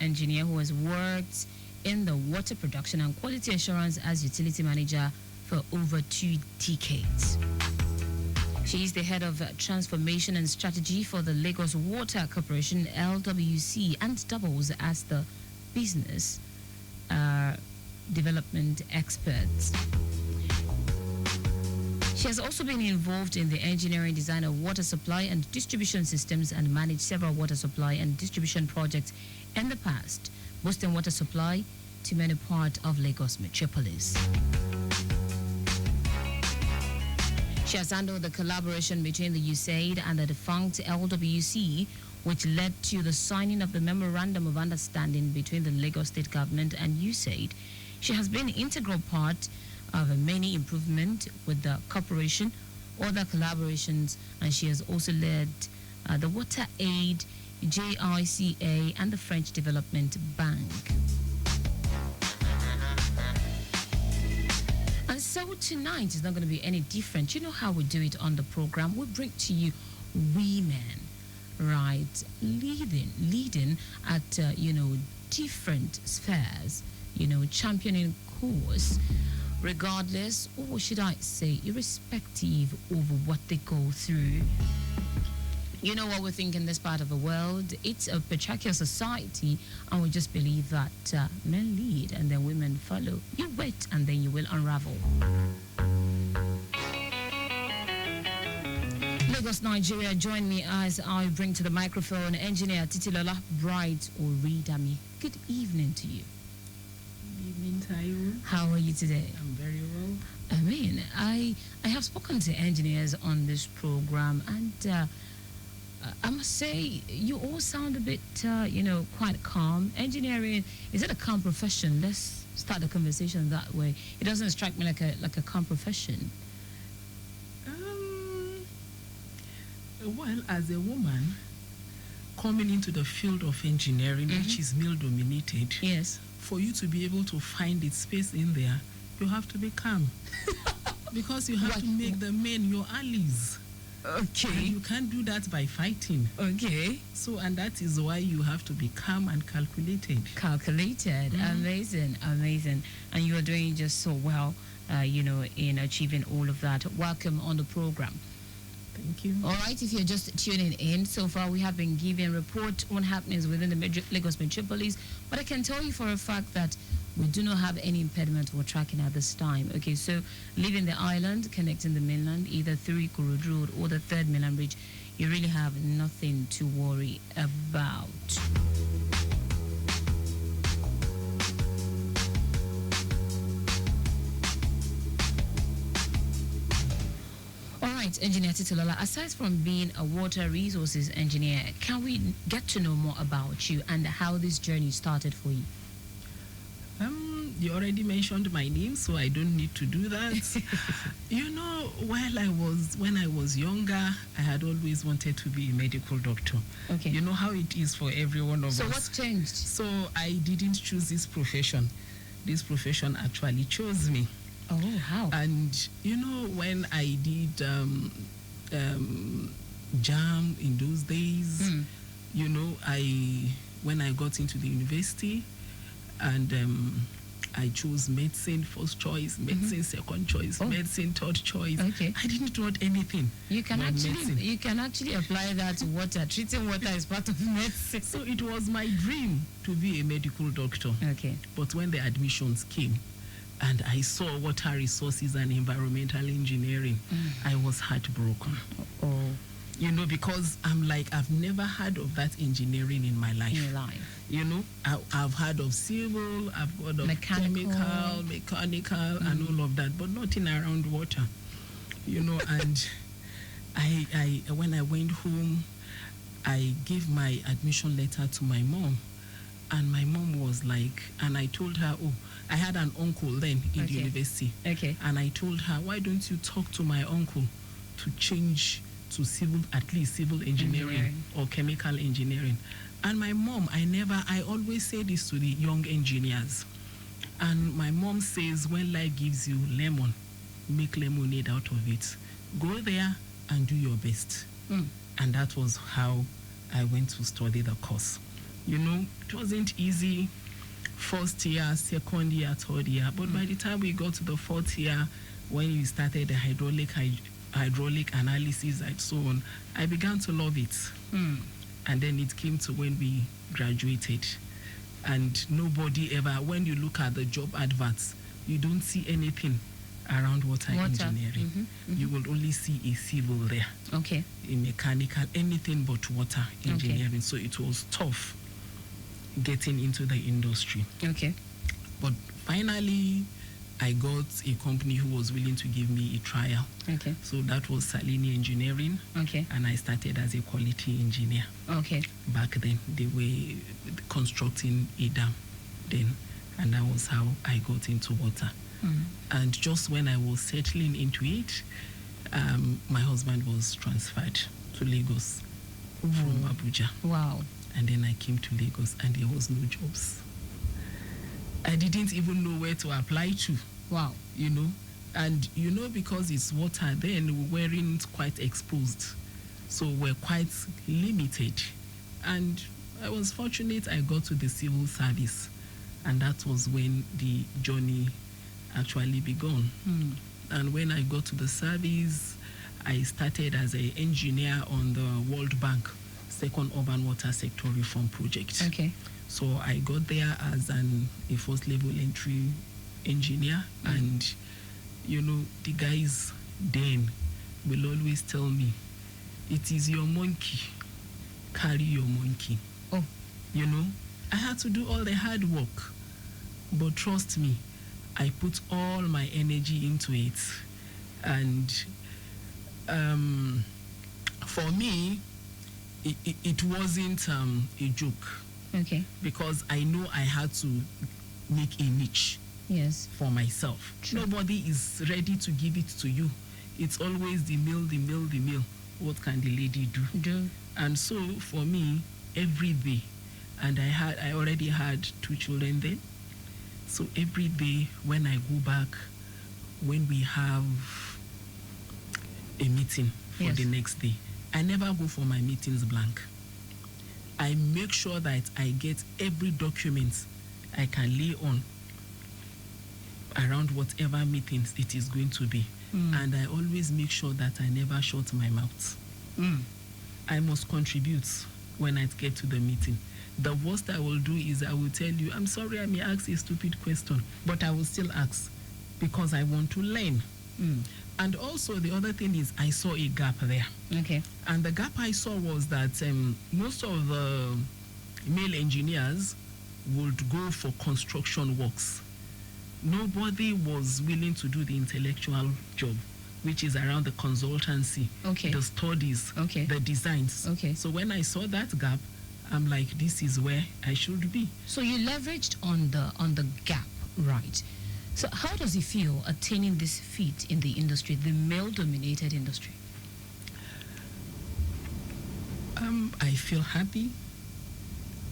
engineer who has worked in the water production and quality assurance as utility manager for over 2 decades. She is the head of transformation and strategy for the Lagos Water Corporation, LWC, and doubles as the business development expert. She has also been involved in the engineering design of water supply and distribution systems and managed several water supply and distribution projects in the past, boosting water supply to many parts of Lagos metropolis. She has handled the collaboration between the USAID and the defunct LWC, which led to the signing of the Memorandum of Understanding between the Lagos State Government and USAID. She has been an integral part of many improvements with the corporation, other collaborations, and she has also led the Water Aid, JICA, and the French Development Bank. And so tonight is not going to be any different. You know how we do it on the program. We bring to you women, right, leading at, different spheres, championing cause, regardless, or should I say, irrespective of what they go through. You know what we think in this part of the world? It's a patriarchal society, and we just believe that men lead and then women follow. You wait and then you will unravel. Lagos, Nigeria, join me as I bring to the microphone engineer Titilola Bright-Oridami. Good evening to you. Good evening, Taiwo. How are you today? I'm very well. I mean, I have spoken to engineers on this program, and I must say, you all sound a bit, quite calm. Engineering, is it a calm profession? Let's start the conversation that way. It doesn't strike me like a calm profession. Well, as a woman coming into the field of engineering, which is male-dominated, yes, for you to be able to find its space in there, you have to be calm. Because you have to make the men your allies. Okay. And you can't do that by fighting. Okay. So, and that is why you have to be calm and calculated. Amazing. And you are doing just so well, in achieving all of that. Welcome on the program. Thank you. All right, if you're just tuning in, so far we have been giving report on happenings within the Lagos metropolis, but I can tell you for a fact that we do not have any impediment for tracking at this time. Okay, so leaving the island, connecting the mainland, either through Ikorodu Road or the 3rd Mainland Bridge, you really have nothing to worry about. Engineer Titilola, aside from being a water resources engineer, can we get to know more about you and how this journey started for you? You already mentioned my name, so I don't need to do that. When I was younger, I had always wanted to be a medical doctor. Okay. You know how it is for every one of us. So what's changed? So I didn't choose this profession. This profession actually chose me. Oh, how? And, when I did JAM in those days, when I got into the university and I chose medicine first choice, medicine second choice, medicine third choice. Okay. I didn't want anything. You can actually apply that to water. Treating water is part of medicine. So it was my dream to be a medical doctor. Okay. But when the admissions came, and I saw water resources and environmental engineering, I was heartbroken. Oh. Because I'm like, I've never heard of that engineering in my life. In your life. I've heard of civil, I've heard of mechanical, and all of that, but nothing around water. And I when I went home, I gave my admission letter to my mom. And my mom was like, and I told her, I had an uncle then in the university. Okay. And I told her, why don't you talk to my uncle to change to at least civil engineering or chemical engineering. And my mom, I always say this to the young engineers. And my mom says, when life gives you lemon, make lemonade out of it. Go there and do your best. And that was how I went to study the course. You know, it wasn't easy first year, second year, third year. But by the time we got to the fourth year, when we started the hydraulic analysis and so on, I began to love it. And then it came to when we graduated. And nobody ever, when you look at the job adverts, you don't see anything around water engineering. You will only see a civil there. Okay. A mechanical, anything but water engineering. Okay. So it was tough getting into the industry. Okay. But finally, I got a company who was willing to give me a trial. Okay. So that was Salini Engineering. Okay. And I started as a quality engineer. Okay. Back then, they were constructing a dam then. And that was how I got into water. And just when I was settling into it, my husband was transferred to Lagos from Abuja. Wow. And then I came to Lagos and there was no jobs. I didn't even know where to apply to. Wow. You know, and you know, because it's water, then we weren't quite exposed. So we're quite limited. And I was fortunate I got to the civil service. And that was when the journey actually begun. And when I got to the service, I started as an engineer on the World Bank Second Urban Water Sector Reform Project. Okay. So I got there as a first level entry engineer. And, you know, the guys then will always tell me, it is your monkey, carry your monkey. Oh. You know, I had to do all the hard work. But trust me, I put all my energy into it. And for me, it wasn't a joke. Okay. Because I know I had to make a niche. Yes. For myself. True. Nobody is ready to give it to you. It's always the mill. What can the lady do? And so for me, every day, and I already had 2 children then. So every day when I go back, when we have a meeting for the next day, I never go for my meetings blank. I make sure that I get every document I can lay on around whatever meetings it is going to be. And I always make sure that I never shut my mouth. I must contribute when I get to the meeting. The worst I will do is I will tell you, I'm sorry I may ask a stupid question, but I will still ask because I want to learn. And also the other thing is I saw a gap there. Okay. And the gap I saw was that most of the male engineers would go for construction works. Nobody was willing to do the intellectual job, which is around the consultancy, the studies, the designs. So when I saw that gap, I'm like, this is where I should be. So you leveraged on the gap, right? So how does it feel attaining this feat in the industry, the male-dominated industry? I feel happy.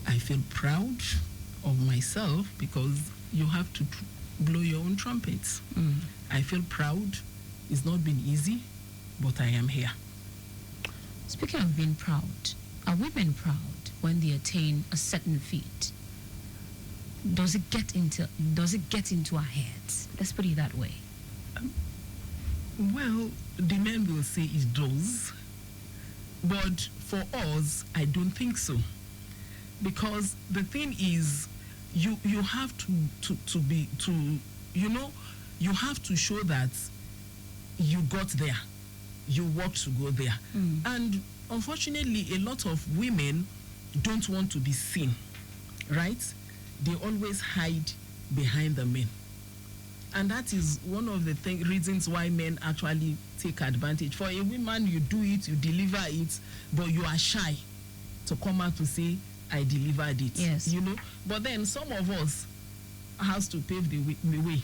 I feel proud of myself because you have to blow your own trumpets. I feel proud. It's not been easy, but I am here. Speaking of being proud, are women proud when they attain a certain feat? Does it get into our heads? Let's put it that way. Well, the men will say it does, but for us, I don't think so. Because the thing is, you have you have to show that you got there, you worked to go there. And unfortunately, a lot of women don't want to be seen, right? They always hide behind the men. And that is one of the reasons why men actually take advantage. For a woman, you do it, you deliver it, but you are shy to come out to say, I delivered it. Yes. You know? But then some of us has to pave the way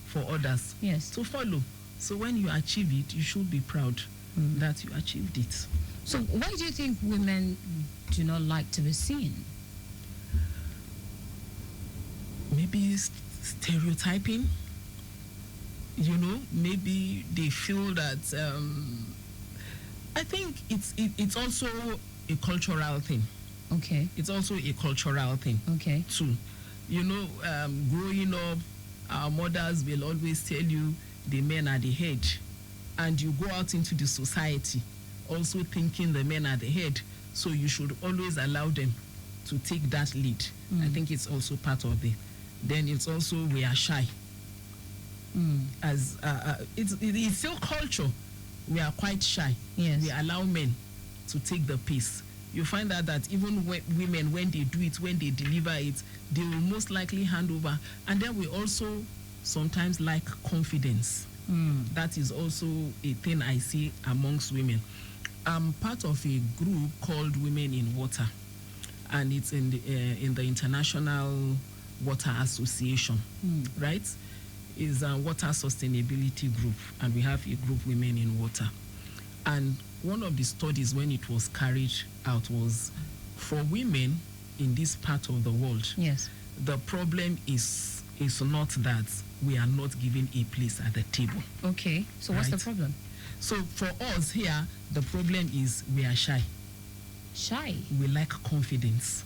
for others to follow. So when you achieve it, you should be proud that you achieved it. So why do you think women do not like to be seen? Maybe stereotyping. You know, maybe they feel that. I think it's also a cultural thing. Okay. It's also a cultural thing. Okay. Too. You know, growing up, our mothers will always tell you the men are the head, and you go out into the society also thinking the men are the head, so you should always allow them to take that lead. I think it's also part of it. Then it's also we are shy. As it's still culture. We are quite shy. Yes. We allow men to take the pace. You find out that even women, when they do it, when they deliver it, they will most likely hand over. And then we also sometimes lack confidence. That is also a thing I see amongst women. I'm part of a group called Women in Water, and it's in the International Water Association, right? Is a water sustainability group, and we have a group, Women in Water. And one of the studies when it was carried out was for women in this part of the world. Yes. The problem is not that we are not given a place at the table. Okay. So what's the problem? So for us here, the problem is we are shy. Shy? We lack confidence.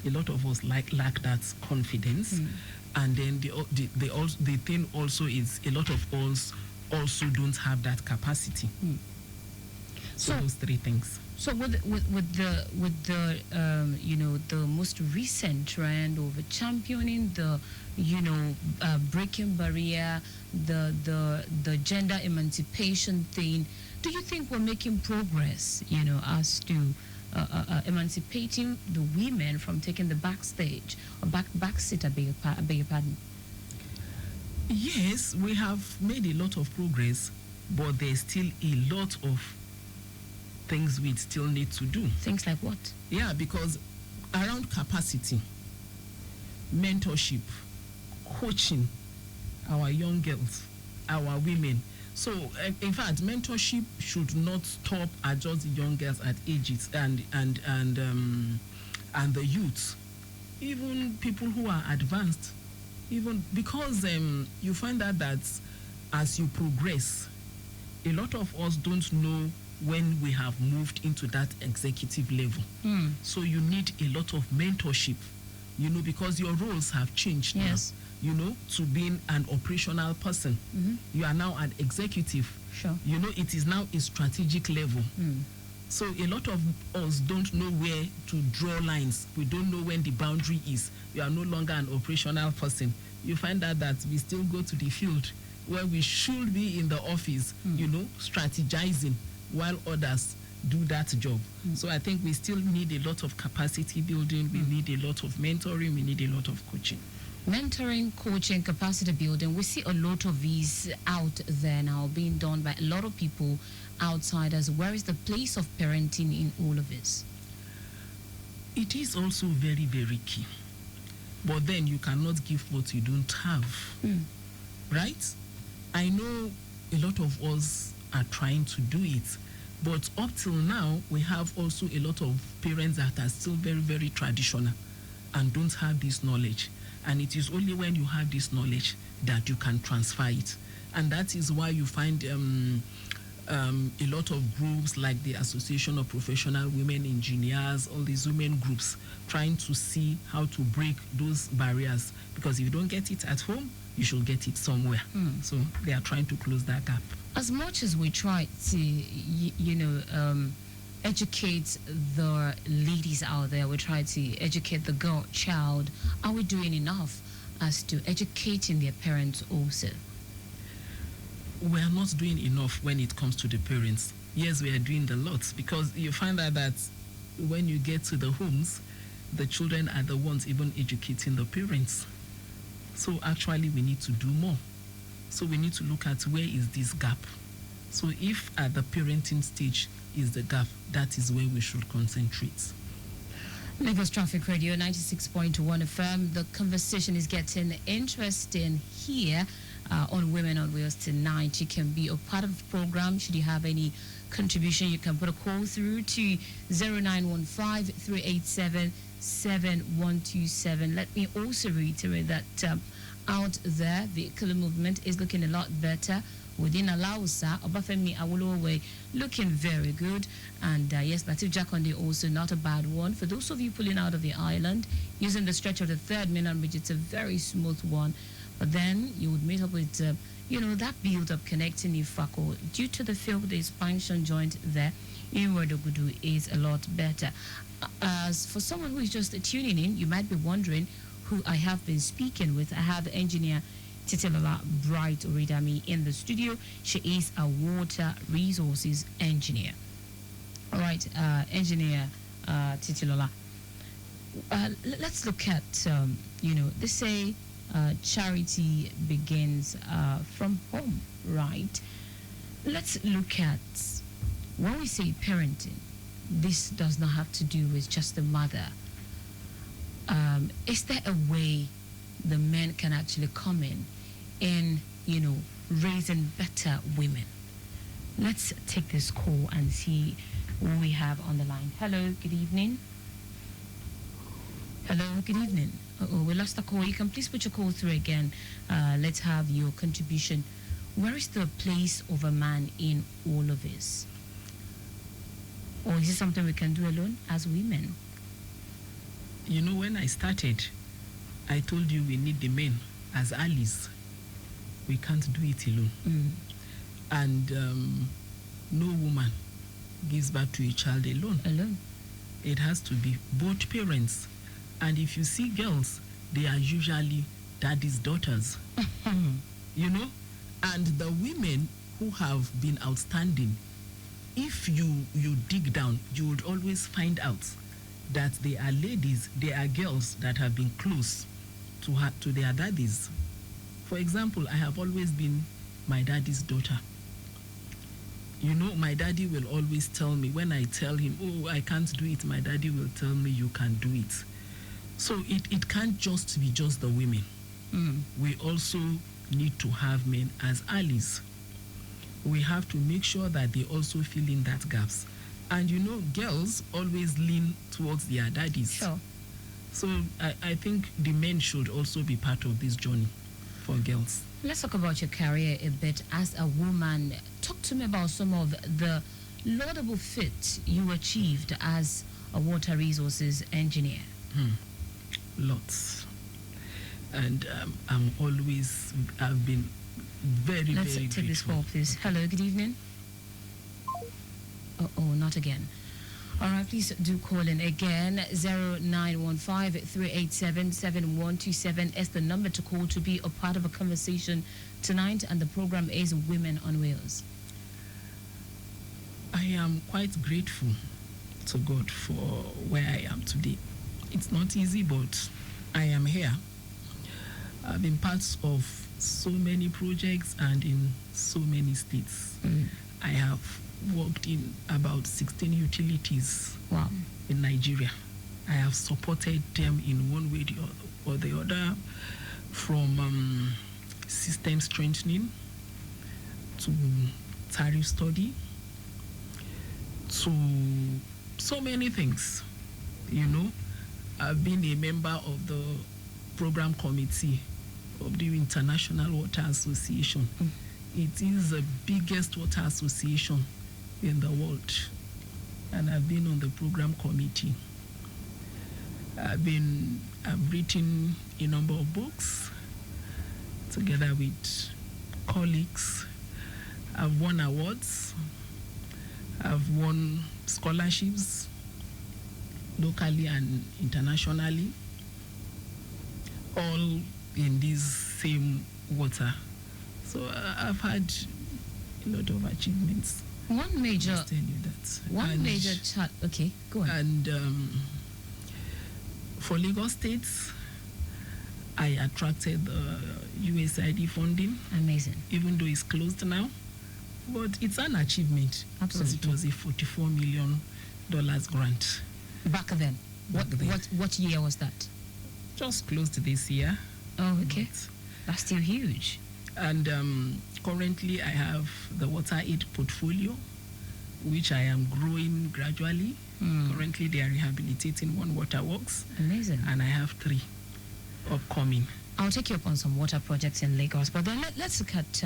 A lot of us lack that confidence. And then the thing also is a lot of us also don't have that capacity. So those three things. So with the the most recent trend over championing the breaking barrier, the gender emancipation thing, do you think we're making progress as to emancipating the women from taking the backstage or back seat? I beg your pardon. Yes, we have made a lot of progress, but there's still a lot of things we still need to do. Things like what? Yeah, because around capacity, mentorship, coaching our young girls, our women. So, in fact, mentorship should not stop at just the young girls at ages and the youth, even people who are advanced, even because you find out that as you progress, a lot of us don't know when we have moved into that executive level. So you need a lot of mentorship, because your roles have changed. Yes. Now, to being an operational person. You are now an executive. Sure. It is now a strategic level. So a lot of us don't know where to draw lines. We don't know when the boundary is. You are no longer an operational person. You find out that we still go to the field where we should be in the office, strategizing while others do that job. So I think we still need a lot of capacity building. We need a lot of mentoring. We need a lot of coaching. Mentoring, coaching, capacity building. We see a lot of these out there now being done by a lot of people outsiders. Where is the place of parenting in all of this? It is also very, very key. But then you cannot give what you don't have. Right? I know a lot of us are trying to do it. But up till now, we have also a lot of parents that are still very, very traditional and don't have this knowledge. And it is only when you have this knowledge that you can transfer it. And that is why you find a lot of groups like the Association of Professional Women Engineers, all these women groups, trying to see how to break those barriers. Because if you don't get it at home, you should get it somewhere. So they are trying to close that gap. As much as we try to, educate the ladies out there, we try to educate the girl child, are we doing enough as to educating their parents also? We are not doing enough when it comes to the parents. Yes, we are doing a lot, because you find out that when you get to the homes, the children are the ones even educating the parents. So actually we need to do more. So we need to look at where is this gap. So if at the parenting stage is the gap, that is where we should concentrate. Lagos Traffic Radio 96.1 FM. The conversation is getting interesting here on Women on Wheels tonight. You can be a part of the program. Should you have any contribution, you can put a call through to 0915-387-7127. Let me also reiterate that out there, vehicular movement is looking a lot better. within Alausa, Obafemi Awolowo looking very good. And yes, Latif Jakonde also not a bad one. For those of you pulling out of the island, using the stretch of the third mainland bridge, it's a very smooth one. But then you would meet up with, that build-up connecting Ifako. Due to the failed the expansion joint there, Inwadogudu is a lot better. As for someone who is just tuning in, you might be wondering who I have been speaking with. I have engineer Titilola Bright-Oridami in the studio. She is a water resources engineer. All right, engineer Titilola. Let's look at, they say charity begins from home, right? Let's look at, when we say parenting, this does not have to do with just the mother. Is there a way the men can actually come in, raising better women? Let's take this call and see who we have on the line. Hello, good evening. Hello, good evening. Uh-oh, we lost the call. You can please put your call through again. Let's have your contribution. Where is the place of a man in all of this? Or is it something we can do alone as women? When I started, I told you we need the men as allies. We can't do it alone. And no woman gives birth to a child alone. It has to be both parents. And if you see girls, they are usually daddy's daughters. And the women who have been outstanding, if you dig down, you would always find out that they are ladies, they are girls that have been close to their daddies. For example, I have always been my daddy's daughter. My daddy will always tell me, when I tell him, oh, I can't do it, my daddy will tell me, you can do it. So it can't just be just the women. We also need to have men as allies. We have to make sure that they also fill in that gaps. And girls always lean towards their daddies. Sure. So I think the men should also be part of this journey for girls. Let's talk about your career a bit as a woman. Talk to me about some of the laudable feats you achieved as a water resources engineer. Lots. And I've been very, Let's very take this grateful. call, please. Hello, good evening. Oh, not again. All right, please do call in again. 0915-387-7127 is the number to call to be a part of a conversation tonight, and the program is Women on Wheels. I am quite grateful to God for where I am today. It's not easy, but I am here. I've been part of so many projects and in so many states. I have worked in about 16 utilities in Nigeria. I have supported them in one way or the other, from system strengthening to tariff study to so many things. I've been a member of the program committee of the International Water Association. It is the biggest water association in the world, and I've been on the program committee. I've written a number of books together with colleagues. I've won awards. I've won scholarships locally and internationally, all in this same water. So I've had a lot of achievements. One major okay, go on. And for Lagos State, I attracted the USAID funding. Amazing. Even though it's closed now, but it's an achievement. Absolutely. Because it was a $44 million grant. Back then. What year was that? Just closed this year. Oh, okay. That's still huge. And currently I have the water aid portfolio, which I am growing gradually. Currently they are rehabilitating one waterworks. Amazing. And I have 3 upcoming. I'll take you up on some water projects in Lagos, but then let's look at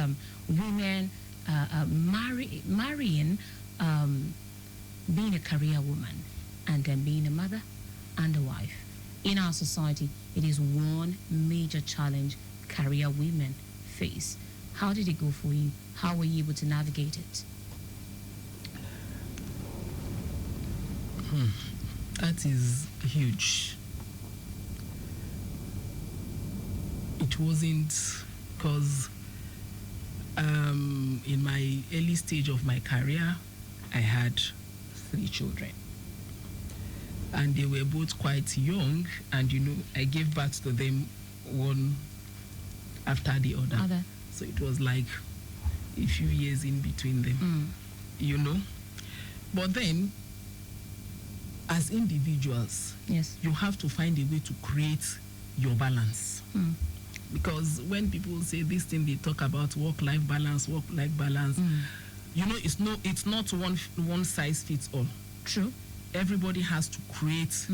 women marrying, being a career woman, and then being a mother and a wife. In our society, it is one major challenge career women face. How did it go for you? How were you able to navigate it? That is huge. It wasn't because in my early stage of my career, I had 3 children. And they were both quite young, and I gave birth to them one after the other. So it was like a few years in between them, But then, as individuals, yes, you have to find a way to create your balance. Because when people say this thing, they talk about work-life balance, it's not one size fits all. True. Everybody has to create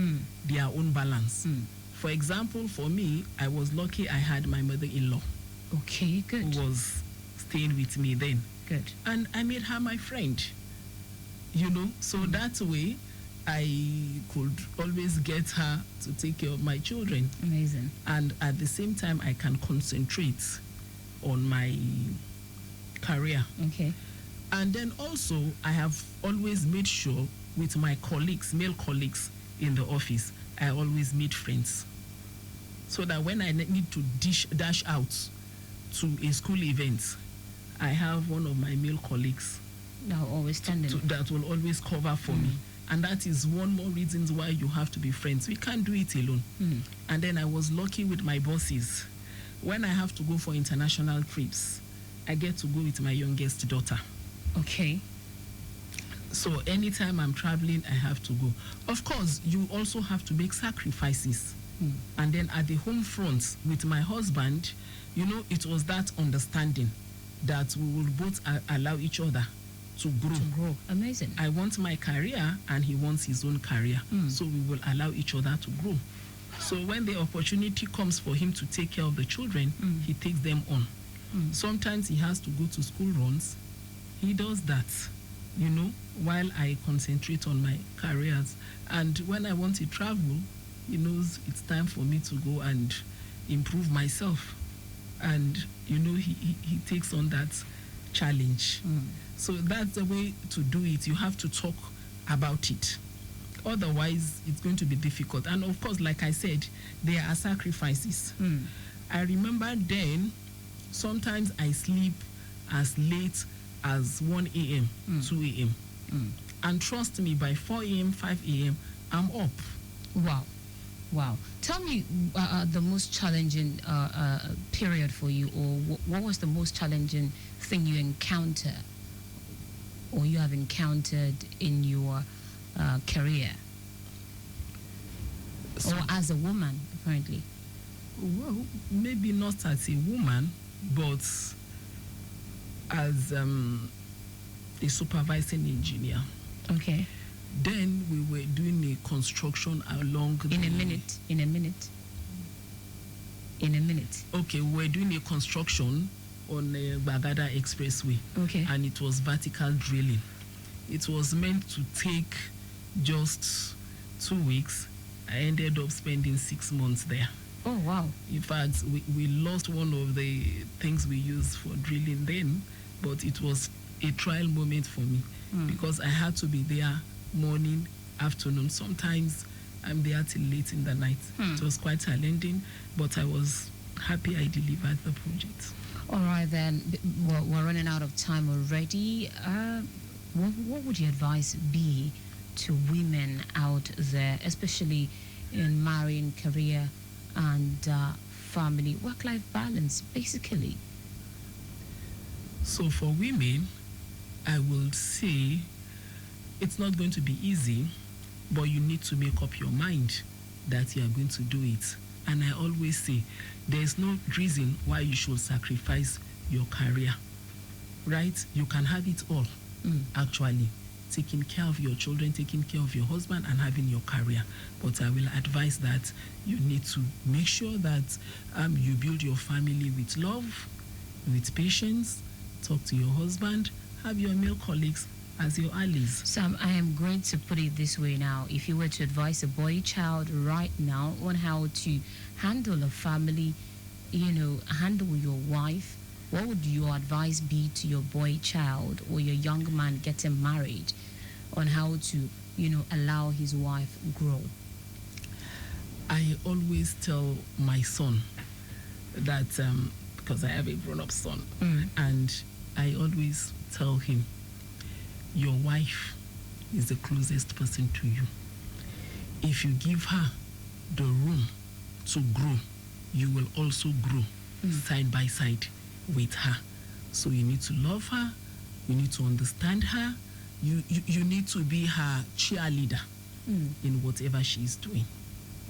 their own balance. For example, for me, I was lucky I had my mother-in-law. Okay, good. Who was staying with me then. Good. And I made her my friend. So that way, I could always get her to take care of my children. Amazing. And at the same time, I can concentrate on my career. Okay. And then also, I have always made sure with my colleagues, male colleagues in the office, I always made friends. So that when I need to dash out to a school event, I have one of my male colleagues that will always stand in. That will always cover for me. And that is one more reasons why you have to be friends. We can't do it alone. And then I was lucky with my bosses. When I have to go for international trips, I get to go with my youngest daughter. Okay. So anytime I'm traveling, I have to go. Of course, you also have to make sacrifices. And then at the home front with my husband, it was that understanding that we will both allow each other to grow. Amazing. I want my career and he wants his own career. So we will allow each other to grow. So when the opportunity comes for him to take care of the children, he takes them on. Sometimes he has to go to school runs. He does that, while I concentrate on my careers. And when I want to travel, he knows it's time for me to go and improve myself. And, he takes on that challenge. So that's the way to do it. You have to talk about it. Otherwise, it's going to be difficult. And of course, like I said, there are sacrifices. I remember then, sometimes I sleep as late as 1 a.m., 2 a.m. And trust me, by 4 a.m., 5 a.m., I'm up. Wow. Tell me the most challenging period for you, or what was the most challenging thing you encounter or you have encountered in your career? Or as a woman, apparently. Well, maybe not as a woman, but as a supervising engineer. Okay. Then we were doing a construction along In a minute. Okay, we were doing a construction on the Bagada Expressway. Okay. And it was vertical drilling. It was meant to take just 2 weeks. I ended up spending 6 months there. Oh, wow. In fact, we lost one of the things we used for drilling then, but it was a trial moment for me because I had to be there morning, afternoon. Sometimes I'm there till late in the night. It was quite challenging, but I was happy I delivered the project. All right, then. We're running out of time already. What would your advice be to women out there, especially in marrying, career, and family, work-life balance, basically? So for women, I will say it's not going to be easy, but you need to make up your mind that you are going to do it. And I always say, there's no reason why you should sacrifice your career, right? You can have it all, actually. taking care of your children, taking care of your husband, and having your career. But I will advise that you need to make sure that you build your family with love, with patience, talk to your husband, have your male colleagues as your allies. Sam, I am going to put it this way now. If you were to advise a boy child right now on how to handle a family, handle your wife, what would your advice be to your boy child or your young man getting married on how to, allow his wife grow? I always tell my son that, because I have a grown-up son, and I always tell him, your wife is the closest person to you. If you give her the room to grow, you will also grow side by side with her. So you need to love her, you need to understand her, you need to be her cheerleader in whatever she's doing.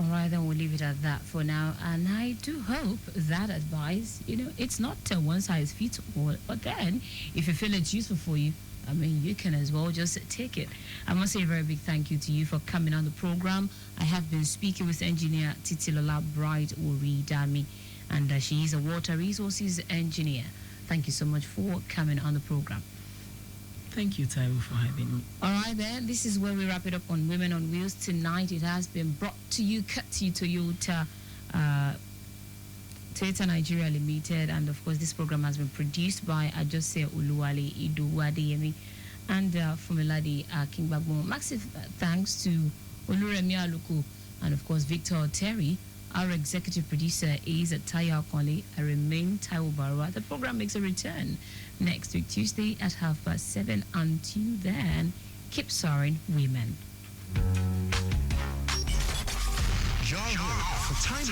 All right, then we'll leave it at that for now. And I do hope that advice, it's not a one-size-fits-all. But then, if you feel it's useful for you, you can as well just take it. I must say a very big thank you to you for coming on the program. I have been speaking with engineer Titilola Bright-Oridami, and she is a water resources engineer. Thank you so much for coming on the program. Thank you, Taiwo, for having me. All right, then. This is where we wrap it up on Women on Wheels tonight. It has been brought to you, courtesy Toyota Nigeria Limited, and of course, this program has been produced by Ajose, Oluwale, Adeyemi, and Funmilade, Akingbagbohun. Massive thanks to Oluremi Aluko and of course Victor Terry. Our executive producer is Taiwo. I remain Taiwo Baruwa. The program makes a return next week, Tuesday at 7:30. Until then, keep soaring, women. Jargo for timely